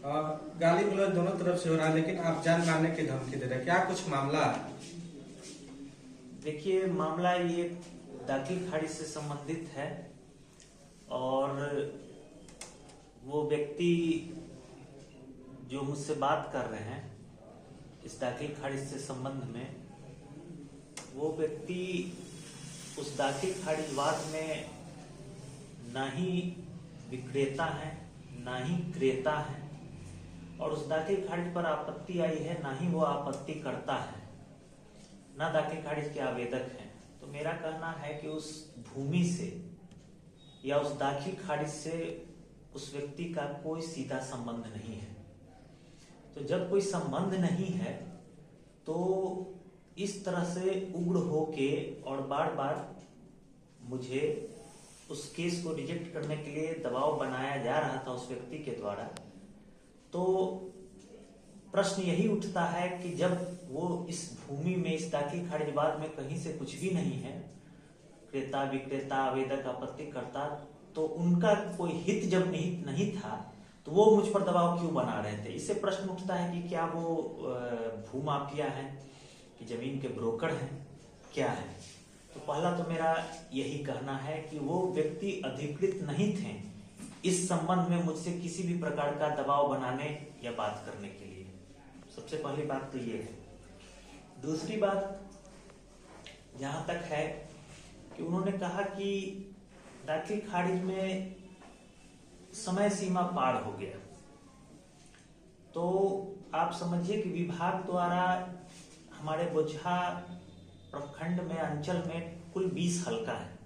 गाली गलौज दोनों तरफ से हो रहा है, लेकिन आप जान मारने की धमकी दे रहे हैं, क्या कुछ मामला है? देखिए, मामला ये दाखिल खारिज से संबंधित है और वो व्यक्ति जो मुझसे बात कर रहे हैं इस दाखिल खारिज से संबंध में, वो व्यक्ति उस दाखिल खारिजवाद में ना ही विक्रेता है ना ही क्रेता है, और उस दाखिल खारिज पर आपत्ति आई है ना ही वो आपत्ति करता है, ना दाखिल खारिज के आवेदक हैं। तो मेरा कहना है कि उस भूमि से या उस दाखिल खारिज से उस व्यक्ति का कोई सीधा संबंध नहीं है। तो जब कोई संबंध नहीं है तो इस तरह से उग्र होके और बार बार मुझे उस केस को रिजेक्ट करने के लिए दबाव बनाया जा रहा था उस व्यक्ति के द्वारा। तो प्रश्न यही उठता है कि जब वो इस भूमि में, इस दाखिल खारिजवाद में कहीं से कुछ भी नहीं है, क्रेता विक्रेता आवेदक आपत्तिकर्ता, तो उनका कोई हित जब निहित नहीं था तो वो मुझ पर दबाव क्यों बना रहे थे। इससे प्रश्न उठता है कि क्या वो भूमाफिया है कि जमीन के ब्रोकर हैं, क्या है। तो पहला तो मेरा यही कहना है कि वो व्यक्ति अधिकृत नहीं थे इस संबंध में मुझसे किसी भी प्रकार का दबाव बनाने या बात करने के लिए। सबसे पहली बात तो ये है। दूसरी बात जहां तक है कि उन्होंने कहा कि दाखिल खारिज में समय सीमा पार हो गया, तो आप समझिए कि विभाग द्वारा हमारे बोचहा प्रखंड में, अंचल में कुल 20 हल्का है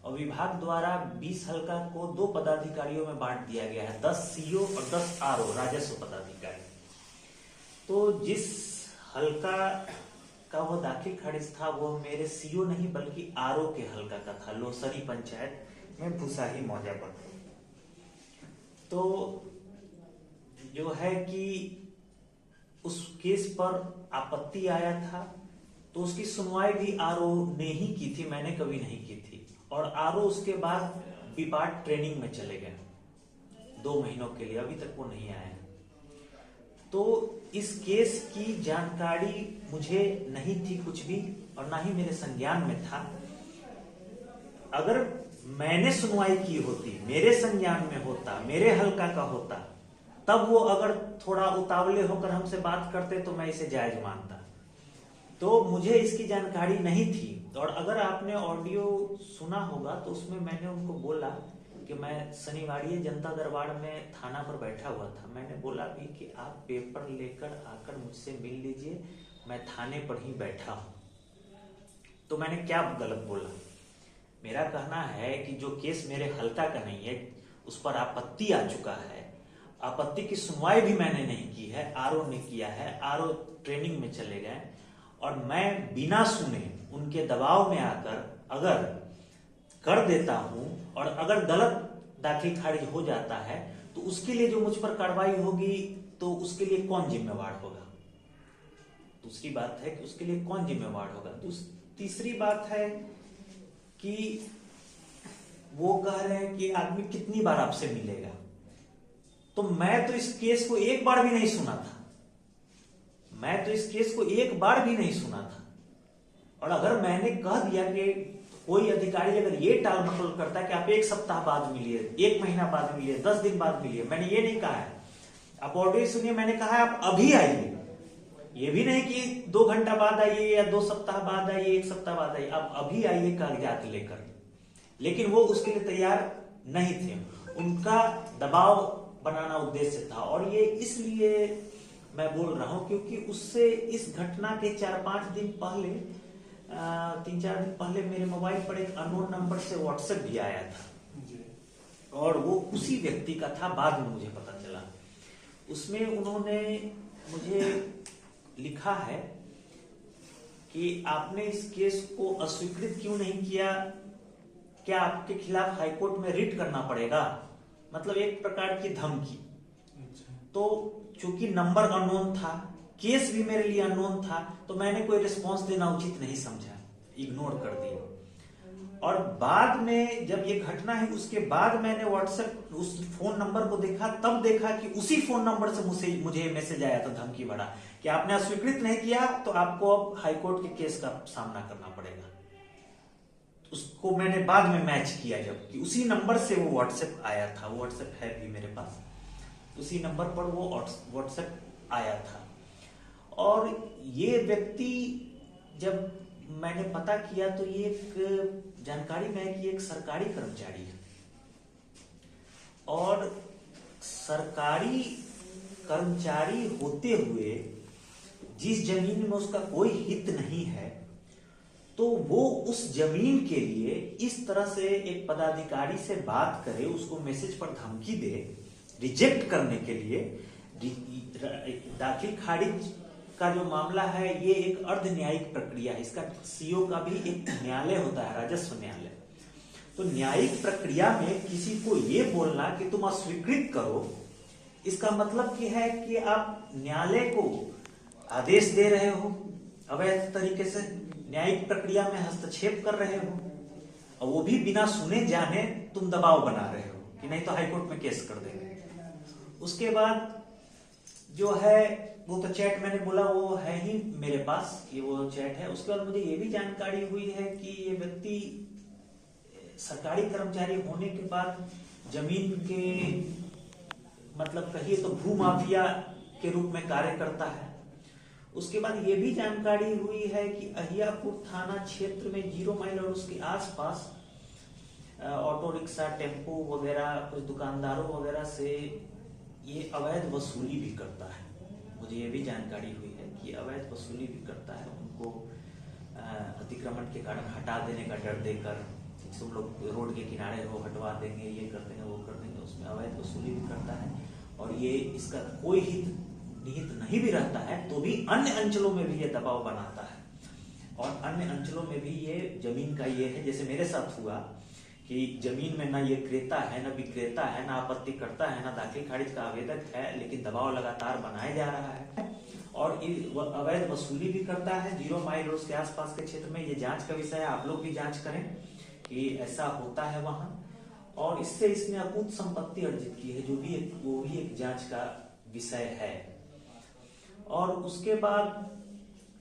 और विभाग द्वारा 20 हल्का को 2 पदाधिकारियों में बांट दिया गया है, 10 सीओ और 10 आरओ राजस्व पदाधिकारी। तो जिस हल्का का वो दाखिल खारिज था वो मेरे सीओ नहीं बल्कि आरओ के हल्का का था, लोसरी पंचायत में भूसाही मौजा पर। तो जो है कि उस केस पर आपत्ति आया था तो उसकी सुनवाई भी आरओ ने ही की थी, मैंने कभी नहीं की थी। और आरओ उसके बाद विपाट ट्रेनिंग में चले गए 2 महीनों के लिए, अभी तक वो नहीं आए। तो इस केस की जानकारी मुझे नहीं थी कुछ भी और ना ही मेरे संज्ञान में था। अगर मैंने सुनवाई की होती, मेरे संज्ञान में होता, मेरे हल्का का होता, तब वो अगर थोड़ा उतावले होकर हमसे बात करते तो मैं इसे जायज मानता। तो मुझे इसकी जानकारी नहीं थी। और अगर आपने ऑडियो सुना होगा तो उसमें मैंने उनको बोला कि मैं शनिवारी जनता दरबार में थाना पर बैठा हुआ था। मैंने बोला भी कि आप पेपर लेकर आकर मुझसे मिल लीजिए, मैं थाने पर ही बैठा हूं। तो मैंने क्या गलत बोला? मेरा कहना है कि जो केस मेरे हल्का का नहीं है, उस पर आपत्ति आ चुका है, आपत्ति की सुनवाई भी मैंने नहीं की है, आरओ ने किया है, आरओ ट्रेनिंग में चले गए और मैं बिना सुने उनके दबाव में आकर अगर कर देता हूं और अगर गलत दाखिल खारिज हो जाता है तो उसके लिए जो मुझ पर कार्रवाई होगी तो उसके लिए कौन जिम्मेवार होगा। दूसरी बात है कि उसके लिए कौन जिम्मेवार होगा। तीसरी बात है कि वो कह रहे हैं कि आदमी कितनी बार आपसे मिलेगा। तो मैं तो इस केस को एक बार भी नहीं सुना था, मैं तो इस केस को एक बार भी नहीं सुना था। और अगर मैंने कह दिया कि कोई अधिकारी अगर ये टाल मटोल करता है कि आप 1 सप्ताह बाद मिलिए, 1 महीना बाद मिलिए, 10 दिन बाद मिलिए, मैंने ये नहीं कहा है। आप ऑडियो सुनिए, मैंने कहा है आप अभी आइए, ये भी नहीं कि 2 घंटा बाद आइए या 2 सप्ताह बाद आइए, 1 सप्ताह बाद आइए, आप अभी आइए कागजात लेकर। लेकिन वो उसके लिए तैयार नहीं थे, उनका दबाव बनाना उद्देश्य था। और ये इसलिए मैं बोल रहा हूं क्योंकि उससे इस घटना के 4-5 दिन पहले, 3-4 दिन पहले मेरे मोबाइल पर एक अननोन नंबर से व्हाट्सएप भी आया था और वो उसी व्यक्ति का था, बाद में मुझे पता चला। उसमें उन्होंने मुझे लिखा है कि आपने इस केस को अस्वीकृत क्यों नहीं किया, क्या आपके खिलाफ हाईकोर्ट में रिट करना पड़ेगा, मतलब एक प्रकार की धमकी। तो चूंकि नंबर अननोन था, केस भी मेरे लिए अननोन था, तो मैंने कोई रिस्पॉन्स देना उचित नहीं समझा, इग्नोर कर दिया। और बाद में जब ये घटना है उसके बाद मैंने व्हाट्सएप उस फोन नंबर को देखा, तब देखा कि उसी फोन नंबर से मुझे मैसेज आया था धमकी भरा कि आपने अस्वीकृत नहीं किया तो आपको अब हाईकोर्ट के केस का सामना करना पड़ेगा। उसको मैंने बाद में मैच किया जब कि उसी नंबर से वो व्हाट्सएप आया था, वो व्हाट्सएप है भी मेरे पास, उसी नंबर पर वो व्हाट्सएप आया था। और ये व्यक्ति जब मैंने पता किया तो ये एक जानकारी में है कि एक सरकारी कर्मचारी है और सरकारी कर्मचारी होते हुए जिस जमीन में उसका कोई हित नहीं है तो वो उस जमीन के लिए इस तरह से एक पदाधिकारी से बात करे, उसको मैसेज पर धमकी दे रिजेक्ट करने के लिए। दाखिल खारिज का जो मामला है ये एक अर्ध न्यायिक प्रक्रिया है, इसका सीओ का भी एक न्यायालय होता है, राजस्व न्यायालय। तो न्यायिक प्रक्रिया में किसी को ये बोलना कि तुम अस्वीकृत करो, इसका मतलब ये है कि आप न्यायालय को आदेश दे रहे हो, अवैध तरीके से न्यायिक प्रक्रिया में हस्तक्षेप कर रहे हो, और वो भी बिना सुने जाने तुम दबाव बना रहे हो कि नहीं तो हाईकोर्ट में केस कर देंगे। उसके बाद जो है वो तो चैट मैंने बोला वो है ही मेरे पास, ये वो चैट है। उसके बाद मुझे ये भी जानकारी हुई है कि ये व्यक्ति सरकारी कर्मचारी होने के बाद जमीन के मतलब कहिए तो भू माफिया के रूप में कार्य करता है। उसके बाद ये भी जानकारी हुई है कि अहियापुर थाना क्षेत्र में 0 माइल और उसके आसपास ऑटो रिक्शा, टेम्पो वगैरह कुछ दुकानदारों वगैरह से ये अवैध वसूली भी करता है। मुझे ये भी जानकारी हुई है कि अवैध वसूली भी करता है, उनको अतिक्रमण के कारण हटा देने का डर देकर, तुम लोग रोड के किनारे हो हटवा देंगे, ये कर देंगे वो कर देंगे, उसमें अवैध वसूली भी करता है। और ये इसका कोई हित निहित नहीं भी रहता है तो भी अन्य अंचलों में भी ये दबाव बनाता है और अन्य अंचलों में भी ये जमीन का ये है, जैसे मेरे साथ हुआ कि जमीन में ना ये क्रेता है, ना विक्रेता है, ना आपत्ति करता है, ना दाखिल खारिज का आवेदक है, लेकिन दबाव लगातार बनाया जा रहा है और अवैध वसूली भी करता है 0 माइल और उसके आसपास के क्षेत्र में। ये जांच का विषय है, आप लोग भी जांच करें कि ऐसा होता है वहां। और इससे इसने अकूत संपत्ति अर्जित की है, वो भी एक जांच का विषय है। और उसके बाद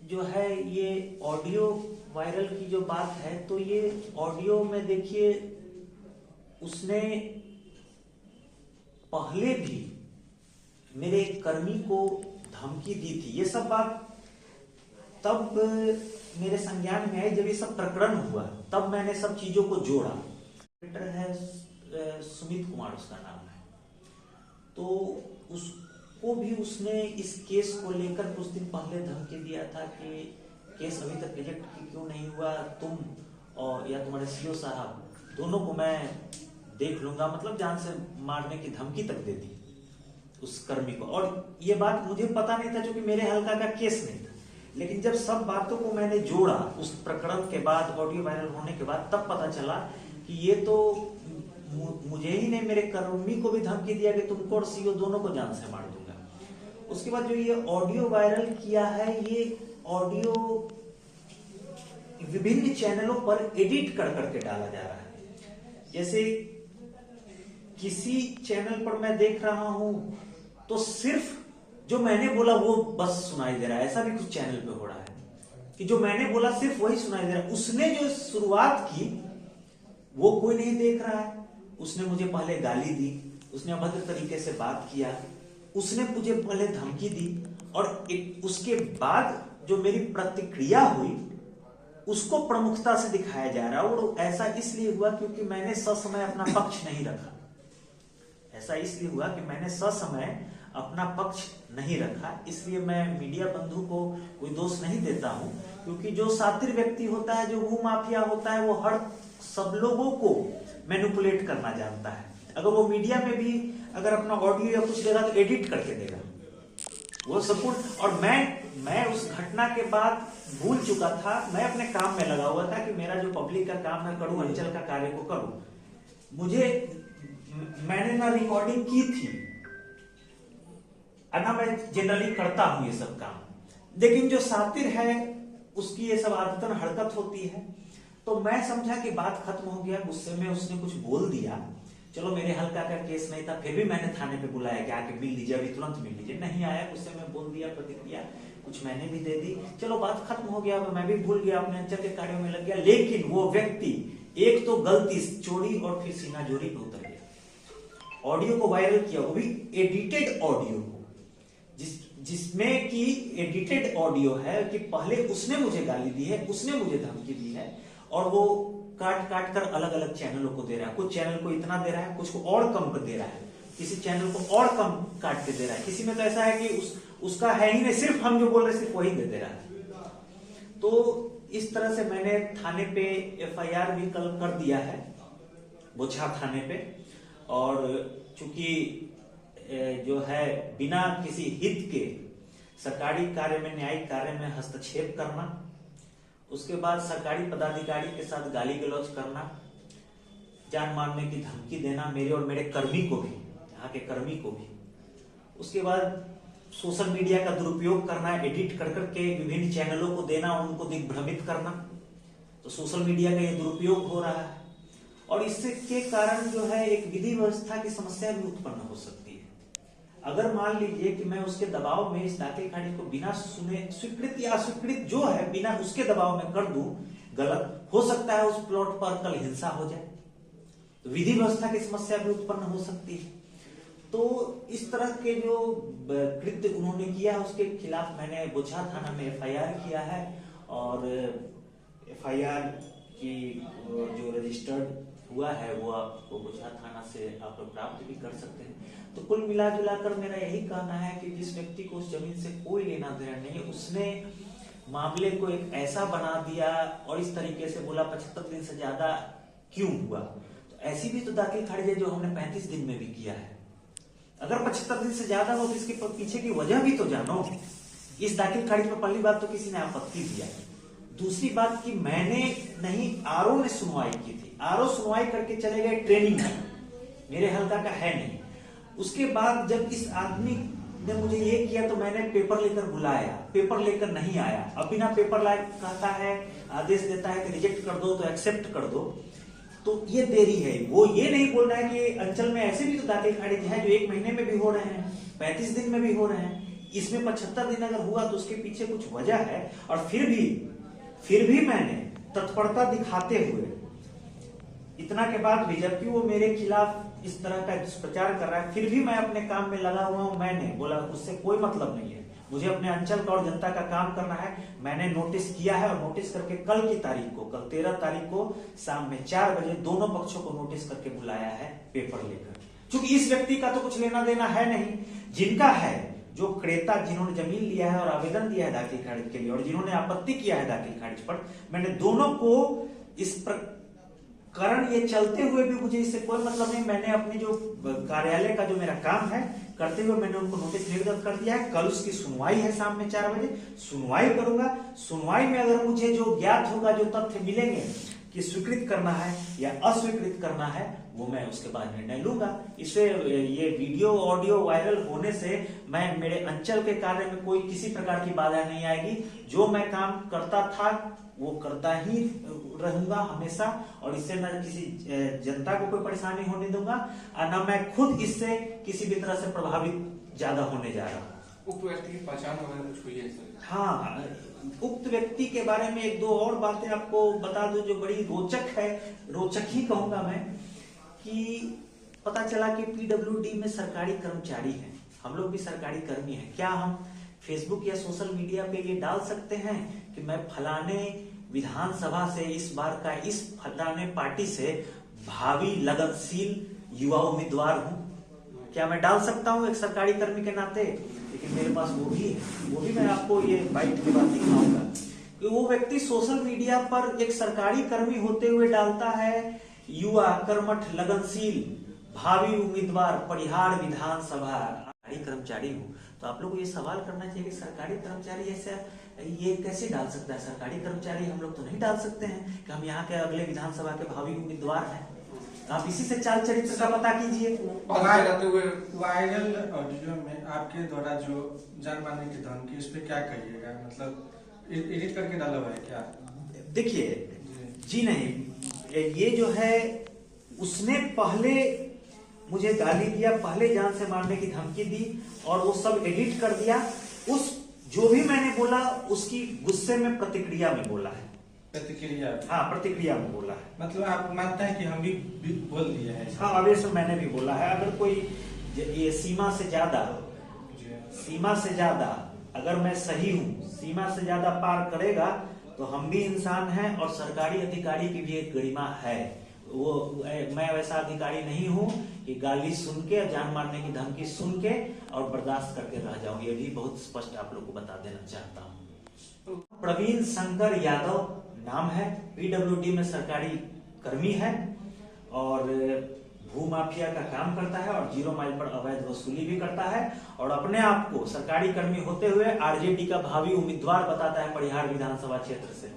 जो है ये ऑडियो वायरल की जो बात है, तो ये ऑडियो में देखिए उसने पहले भी मेरे एक कर्मी को धमकी दी थी। ये सब बात तब मेरे संज्ञान में आई जब ये सब प्रकरण हुआ, तब मैंने सब चीजों को जोड़ा। है सुमित कुमार उसका नाम है, तो उसको भी उसने इस केस को लेकर कुछ दिन पहले धमकी दिया था कि केस अभी तक रिजेक्ट क्यों नहीं हुआ, तुम और या तुम्हारे सीओ साहब दोनों को मैं देख लूंगा, मतलब जान से मारने की धमकी तक दे दी उस कर्मी को। और ये बात मुझे पता नहीं था क्योंकि मेरे हल्का का केस नहीं था, लेकिन जब सब बातों को मैंने जोड़ा उस प्रकरण के बाद, ऑडियो वायरल होने के बाद, तब पता चला कि ये तो मुझे ही नहीं मेरे कर्मी को भी धमकी दिया कि तुमको और सीओ दोनों को जान से मार दूंगा। उसके बाद जो ये ऑडियो वायरल किया है, ये ऑडियो विभिन्न चैनलों पर एडिट कर करके डाला जा रहा है। जैसे किसी चैनल पर मैं देख रहा हूं तो सिर्फ जो मैंने बोला वो बस सुनाई दे रहा है, ऐसा भी कुछ चैनल पे हो रहा है कि जो मैंने बोला सिर्फ वही सुनाई दे रहा है। उसने जो शुरुआत की वो कोई नहीं देख रहा है। उसने मुझे पहले गाली दी, उसने अभद्र तरीके से बात किया, उसने मुझे पहले धमकी दी और उसके बाद जो मेरी प्रतिक्रिया हुई उसको प्रमुखता से दिखाया जा रहा है। और ऐसा इसलिए हुआ क्योंकि मैंने ससमय अपना पक्ष नहीं रखा। ऐसा इसलिए हुआ कि मैंने ससमय अपना पक्ष नहीं रखा, इसलिए मैं मीडिया बंधु को कोई दोष नहीं देता हूं, क्योंकि जो शातिर व्यक्ति होता है, जो भू माफिया होता है, वो हर सब लोगों को मैनिपुलेट करना जानता है। अगर वो मीडिया में भी अगर अपना ऑडियो या कुछ देगा तो एडिट करके देगा वो सपोर्ट। और मैं उस घटना के बाद भूल चुका था, मैं अपने काम में लगा हुआ था कि मेरा जो पब्लिक का काम है करूं, अंचल का कार्य को करूं। मैंने ना रिकॉर्डिंग की थी ना मैं जनरली करता हूं ये सब काम, लेकिन जो शातिर है उसकी ये सब आदतन हरकत होती है। तो मैं समझा कि बात खत्म हो गया, गुस्से में उसने कुछ बोल दिया। चलो मेरे हल्का का केस नहीं था, फिर भी मैंने थाने पे बुलाया कि आके मिल लीजिए, अभी तुरंत मिल लीजिए। नहीं आया, गुस्से में बोल दिया, प्रतिक्रिया कुछ मैंने भी दे दी। चलो बात खत्म हो गया, मैं भी भूल गया, अपने अंचल के कार्यों में लग गया। लेकिन वो व्यक्ति एक तो गलती चोरी और फिर सीना जोरी पे उतर गया। ऑडियो को वायरल किया, वो भी एडिटेड ऑडियो को, जिसमें कि एडिटेड ऑडियो है कि पहले उसने मुझे गाली दी है, उसने मुझे धमकी दी है, और वो काट काट कर अलग अलग चैनलों को दे रहा है। कुछ चैनल को इतना दे रहा है, कुछ को और कम कर दे रहा है, किसी चैनल को और कम काट के दे रहा है, किसी में तो ऐसा है कि उसका है ही नहीं, सिर्फ हम जो बोल रहे सिर्फ वही दे रहा है। तो इस तरह से मैंने थाने पे FIR भी कल कर दिया है, बोछा थाने पे। और चूंकि जो है बिना किसी हित के सरकारी कार्य में, न्यायिक कार्य में हस्तक्षेप करना, उसके बाद सरकारी पदाधिकारी के साथ गाली गलौज करना, जान मारने की धमकी देना मेरे और मेरे कर्मी को भी, यहाँ के कर्मी को भी, उसके बाद सोशल मीडिया का दुरुपयोग करना, एडिट कर करके विभिन्न चैनलों को देना, उनको दिग्भ्रमित करना। तो सोशल मीडिया का ये दुरुपयोग हो रहा है, और इससे के कारण जो है एक विधि व्यवस्था की समस्या भी उत्पन्न हो सकती है। अगर मान लीजिए कि मैं उसके दबाव में इस दाखिल खारिज को बिना सुने, स्वीकृत या अस्वीकृत जो है, बिना उसके दबाव में कर दूं गलत, हो सकता है उस प्लॉट पर कल हिंसा हो जाए, तो विधि व्यवस्था की समस्या भी उत्पन्न हो सकती है। तो इस तरह के जो कृत्य उन्होंने किया उसके खिलाफ मैंने बोछा थाना में FIR किया है, और FIR की जो रजिस्टर्ड हुआ है वो आपको बोछा थाना से आप लोग प्राप्त भी कर सकते हैं। तो कुल मिला जुला कर मेरा यही कहना है कि जिस व्यक्ति को उस जमीन से कोई लेना देना नहीं, उसने मामले को एक ऐसा बना दिया और इस तरीके से बोला 75 दिन से ज्यादा क्यों हुआ। तो ऐसी भी तो दाखिल खारिज है जो हमने 35 दिन में भी किया है। अगर 75 दिन से ज्यादा हो तो इसके पीछे की वजह भी तो जानो। इस दाखिल खारिज पर पहली बात तो किसी ने आपत्ति दिया, दूसरी बात कि मैंने नहीं, RO ने सुनवाई की थी, RO सुनवाई करके चले गए ट्रेनिंग में, मेरे हल्का का है नहीं। उसके बाद जब इस आदमी ने मुझे ये किया तो मैंने पेपर लेकर बुलाया, पेपर लेकर नहीं आया। अब बिना पेपर लाए कहता है, आदेश देता है कि रिजेक्ट कर दो तो एक्सेप्ट कर दो, तो ये देरी है। वो ये नहीं बोल रहा है कि अंचल में ऐसे भी तो दाखिल खारिज है जो 1 महीने में भी हो रहे हैं, 35 दिन में भी हो रहे हैं। इसमें 75 दिन अगर हुआ तो उसके पीछे कुछ वजह है। और फिर भी मैंने तत्परता दिखाते हुए, इतना के बाद भी जबकि वो मेरे खिलाफ इस तरह का दुष्प्रचार कर रहा है, फिर भी मैं अपने काम में लगा हुआ हूं। मैंने बोला उससे कोई मतलब नहीं है, मुझे अपने अंचल का और जनता का काम करना है। मैंने नोटिस किया है, और नोटिस करके कल की तारीख को, कल 13 तारीख को शाम में 4 बजे दोनों पक्षों को नोटिस करके बुलाया है पेपर लेकर। क्योंकि इस व्यक्ति का तो कुछ लेना देना है नहीं, जिनका है, जो क्रेता जिन्होंने जमीन लिया है और आवेदन दिया है दाखिल खारिज के लिए, और जिन्होंने आपत्ति किया है दाखिल खारिज पर, मैंने दोनों को इस कारण ये चलते हुए भी मुझे इससे कोई मतलब नहीं। मैंने अपनी जो कार्यालय का जो मेरा काम है करते हुए मैंने उनको नोटिस निर्गत कर दिया है। कल उसकी सुनवाई है शाम में 4 बजे, सुनवाई करूंगा। सुनवाई में अगर मुझे जो ज्ञात होगा, जो तथ्य मिलेंगे कि स्वीकृत करना है या अस्वीकृत करना है, वो मैं उसके बाद निर्णय लूंगा। इसे ये वीडियो ऑडियो वायरल होने से मैं, मेरे अंचल के कार्य में कोई किसी प्रकार की बाधा नहीं आएगी। जो मैं काम करता था वो करता ही रहूंगा हमेशा, और इससे न किसी जनता को कोई परेशानी होने दूंगा, और न मैं खुद इससे किसी भी तरह से प्रभावित ज्यादा होने जा रहा हूँ। उक्त व्यक्ति की पहचान वगैरह कुछ हुई है सर? हाँ, उक्त व्यक्ति के बारे में 1-2 और बातें आपको बता दूं जो बड़ी रोचक है, रोचक ही कहूंगा मैं, कि पता चला कि PWD में सरकारी कर्मचारी हैं, हम लोग भी सरकारी कर्मी हैं। क्या हम फेसबुक या सोशल मीडिया पे ये डाल सकते हैं कि मैं फलाने विधानसभा से इस बार का, इस फलाने पार्टी से भावी लगनशील युवा उम्मीदवार हूं? क्या मैं डाल सकता हूं एक सरकारी कर्मी के नाते? लेकिन मेरे पास वो भी है, वो भी मैं आपको ये बाइट के बाद दिखाऊंगा कि वो व्यक्ति सोशल मीडिया पर एक सरकारी कर्मी होते हुए डालता है, युवा कर्मठ लगनशील भावी उम्मीदवार परिहार विधानसभा सरकारी कर्मचारी हूँ। तो आप लोग को ये सवाल करना चाहिए कि सरकारी कर्मचारी ऐसा ये कैसे डाल सकता है? सरकारी कर्मचारी हम लोग तो नहीं डाल सकते हैं कि हम यहाँ के अगले विधानसभा के भावी उम्मीदवार हैं। आप इसी से चाल चरित्र का पता कीजिए। वायरल ऑडियो में आपके द्वारा जो जान मारने की धमकी, उस पर क्या कहिएगा? मतलब एडिट करके डाला हुआ है क्या? देखिए, जी नहीं, ये जो है उसने पहले मुझे गाली दिया, पहले जान से मारने की धमकी दी और वो सब एडिट कर दिया। उस जो भी मैंने बोला उसकी गुस्से में प्रतिक्रिया में बोला है। प्रतिक्रिया? हाँ, प्रतिक्रिया में बोला है। मतलब आप मानते हैं कि हम भी बोल दिए हैं? हाँ, अवश्य मैंने भी बोला है। अगर कोई ये सीमा से ज्यादा अगर मैं सही हूँ, सीमा से ज्यादा पार करेगा तो हम भी इंसान हैं और सरकारी अधिकारी की भी एक गरिमा है। वो मैं वैसा अधिकारी नहीं हूँ कि गाली सुन के, जान मारने की धमकी सुन के और बर्दाश्त करके रह जाऊं। ये भी बहुत स्पष्ट आप लोग को बता देना चाहता हूँ। प्रवीण शंकर यादव नाम है, पीडब्ल्यूडी में सरकारी कर्मी है और भूमाफिया का काम करता है और 0 माइल पर अवैध वसूली भी करता है और अपने आप को सरकारी कर्मी होते हुए आरजेडी का भावी उम्मीदवार बताता है परिहार विधानसभा क्षेत्र से।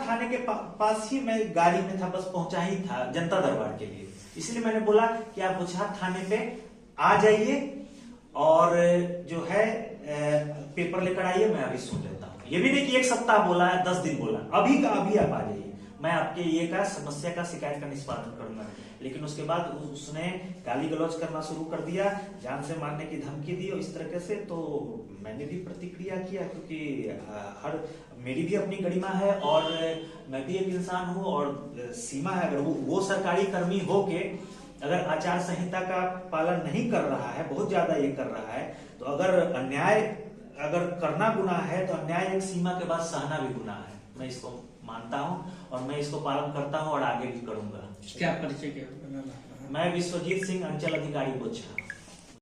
थाने के पास ही मैं गाड़ी में था, बस पहुंचा ही था जनता दरबार के लिए, इसलिए मैंने बोला कि आप बुचहार थाने पे आ जाइए और जो है पेपर लेकर आइए, मैं अभी सुन लेता हूँ। ये भी नहीं कि 1 सप्ताह बोला है, 10 दिन बोला, अभी का अभी आप आ जाइए, मैं आपके ये का समस्या का शिकायत का निष्पादन करूंगा। लेकिन उसके बाद उसने गाली गलौज करना शुरू कर दिया, जान से मारने की धमकी दी और इस तरीके से। तो मैंने भी प्रतिक्रिया किया क्योंकि मेरी भी अपनी गरिमा है और मैं भी एक इंसान हूं और सीमा है। अगर वो सरकारी कर्मी होके अगर आचार संहिता का पालन नहीं कर रहा है, बहुत ज्यादा ये कर रहा है, तो अगर अन्याय अगर करना गुनाह है तो अन्याय एक सीमा के बाद सहना भी गुनाह है। मैं इसको मानता हूं और मैं इसको पालन करता हूं और आगे भी करूंगा। क्या परिचय? मैं विश्वजीत सिंह, अंचल अधिकारी बोचहार।